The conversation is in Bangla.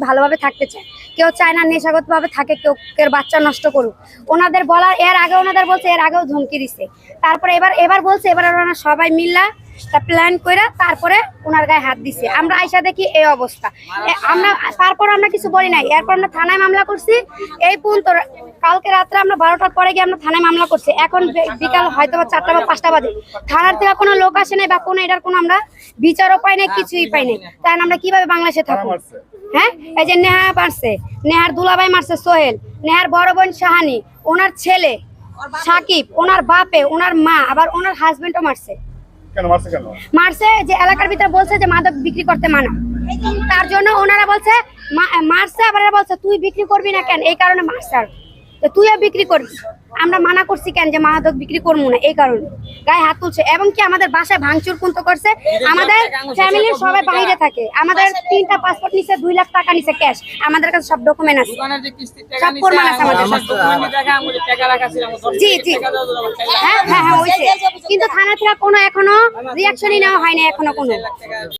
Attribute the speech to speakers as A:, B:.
A: ভালোভাবে থাকতে চায়, কেউ চায় না নেশাগত ভাবে থাকে, কেউ কেউ বাচ্চা নষ্ট করুক। ওনাদের বলার এর আগে ওনাদের বলছে, এর আগেও ধমকি দিছে, তারপরে এবার বলছে, এবার ওনারা সবাই মিল্লা তা প্ল্যান করে তারপরে ওনার গায়ে হাত দিছে। আমরা আইসা দেখি এই অবস্থা, আমরা তারপর আমরা কিছু বলি নাই, এরপর আমরা থানায় মামলা করছি। এই পর্যন্ত কালকে রাত্রে আমরা 12টার পরে গিয়ে আমরা থানায় মামলা করছি। এখন বিকাল হয়তো 4টা বা 5টা বাজে, থানার থেকে কোনো লোক আসে নাই বা কোনো এটার কোনো আমরা বিচারও পাই নাই, কিছুই পাই নাই। তাই আমরা কিভাবে বাংলাদেশে থাকবো? হ্যাঁ, এই যে নেহা মারছে, নেহার দুলাভাই মারছে সোহেল, নেহার বড় বোন শাহানি, ওনার ছেলে সাকিব, ওনার বাপে, ওনার মা, আবার ওনার হাজবেন্ডও মারছে। মারছে যে এলাকার ভিতরে বলছে যে মাদক বিক্রি করতে মানা, তার জন্য ওনারা বলছে মারছে, আবার বলছে তুই বিক্রি করবি না কেন, এই কারণে মারছে। আর তুইও বিক্রি করবি, আমরা মানা করছি কেন যে মাদক বিক্রি করবো না, এই কারণে গায়ে হাত তুলছে। এবং কি আমাদের বাসায় ভাঙচুর কিন্তু করছে। আমাদের ফ্যামিলির সবাই বাইরে থাকে, আমাদের 3টা পাসপোর্ট নিছে, 2 লাখ টাকা নিছে ক্যাশ, আমাদের কাছে সব ডকুমেন্ট আছে, সব প্রমাণ আছে আমাদের। জি জি, হ্যাঁ হ্যাঁ হ্যাঁ হয়েছে, কিন্তু থানা থেকে কোনো এখনো রিয়াকশনই নেওয়া হয় না এখনো কোনো।